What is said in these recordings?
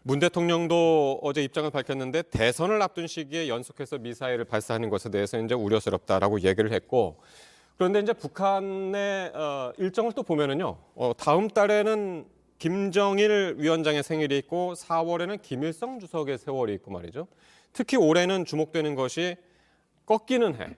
문 대통령도 어제 입장을 밝혔는데 대선을 앞둔 시기에 연속해서 미사일을 발사하는 것에 대해서 이제 우려스럽다라고 얘기를 했고, 그런데 이제 북한의 일정을 또 보면은요, 다음 달에는 김정일 위원장의 생일이 있고 4월에는 김일성 주석의 세월이 있고 말이죠. 특히 올해는 주목되는 것이 꺾이는 해,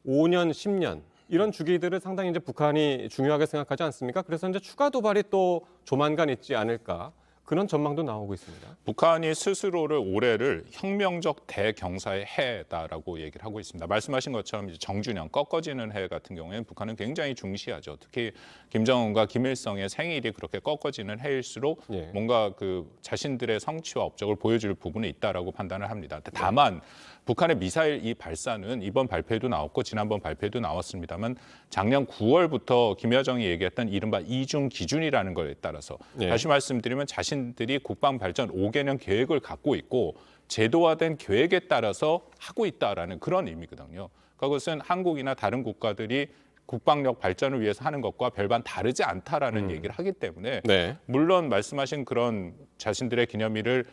5년, 10년 이런 주기들을 상당히 이제 북한이 중요하게 생각하지 않습니까? 그래서 이제 추가 도발이 또 조만간 있지 않을까. 그런 전망도 나오고 있습니다. 북한이 스스로를 올해를 혁명적 대경사의 해다라고 얘기를 하고 있습니다. 말씀하신 것처럼 이제 정준영 꺾어지는 해 같은 경우에는 북한은 굉장히 중시하죠. 특히 김정은과 김일성의 생일이 그렇게 꺾어지는 해일수록 예. 뭔가 그 자신들의 성취와 업적을 보여줄 부분이 있다라고 판단을 합니다. 다만 북한의 미사일 이 발사는 이번 발표에도 나왔고 지난번 발표에도 나왔습니다만 작년 9월부터 김여정이 얘기했던 이른바 이중 기준이라는 것에 따라서 예. 다시 말씀드리면 자신들이 국방 발전 5개년 계획을 갖고 있고 제도화된 계획에 따라서 하고 있다라는 그런 의미거든요. 그것은 한국이나 다른 국가들이 국방력 발전을 위해서 하는 것과 별반 다르지 않다라는 얘기를 하기 때문에 네. 물론 말씀하신 그런 자신들의 기념일을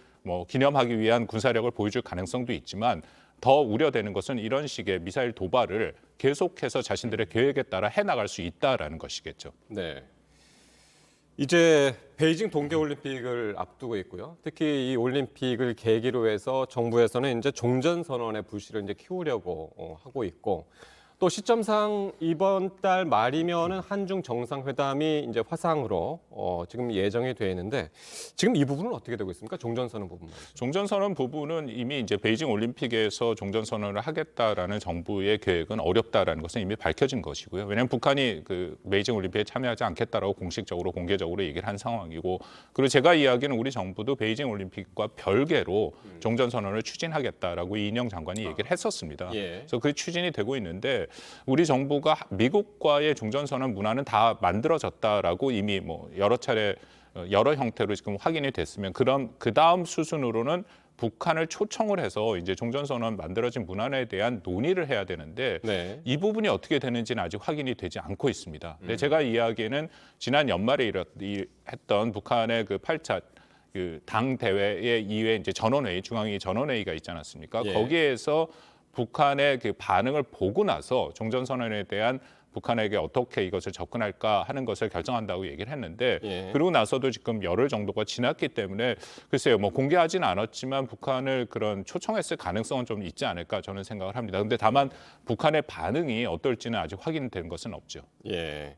기념하기 위한 군사력을 보여줄 가능성도 있지만 더 우려되는 것은 이런 식의 미사일 도발을 계속해서 자신들의 계획에 따라 해나갈 수 있다라는 것이겠죠. 네. 이제 베이징 동계올림픽을 앞두고 있고요. 특히 이 올림픽을 계기로 해서 정부에서는 이제 종전선언의 불씨를 이제 키우려고 하고 있고, 또 시점상 이번 달 말이면은 한중 정상회담이 이제 화상으로 지금 예정이 되어 있는데, 지금 이 부분은 어떻게 되고 있습니까? 종전선언 부분 말이죠. 종전선언 부분은 이미 이제 베이징 올림픽에서 종전선언을 하겠다라는 정부의 계획은 어렵다라는 것은 이미 밝혀진 것이고요. 왜냐하면 북한이 그 베이징 올림픽에 참여하지 않겠다라고 공식적으로 공개적으로 얘기를 한 상황이고, 그리고 제가 이야기는 우리 정부도 베이징 올림픽과 별개로 종전선언을 추진하겠다라고 이인영 장관이 얘기를 했었습니다. 예. 그래서 그 추진이 되고 있는데 우리 정부가 미국과의 종전선언 문화는 다 만들어졌다라고 이미 여러 차례 여러 형태로 지금 확인이 됐으면 그럼 그 다음 수순으로는 북한을 초청을 해서 이제 종전선언 만들어진 문안에 대한 논의를 해야 되는데 네. 이 부분이 어떻게 되는지는 아직 확인이 되지 않고 있습니다. 근데 제가 이야기는 지난 연말에 했던 북한의 그 8차 그 당 대회의 이후에 이제 전원회의, 중앙위 전원회의가 있지 않았습니까? 예. 거기에서 북한의 그 반응을 보고 나서 종전선언에 대한 북한에게 어떻게 이것을 접근할까 하는 것을 결정한다고 얘기를 했는데 예. 그러고 나서도 지금 열흘 정도가 지났기 때문에 글쎄요, 공개하지는 않았지만 북한을 그런 초청했을 가능성은 좀 있지 않을까 저는 생각을 합니다. 근데 다만 북한의 반응이 어떨지는 아직 확인된 것은 없죠. 예.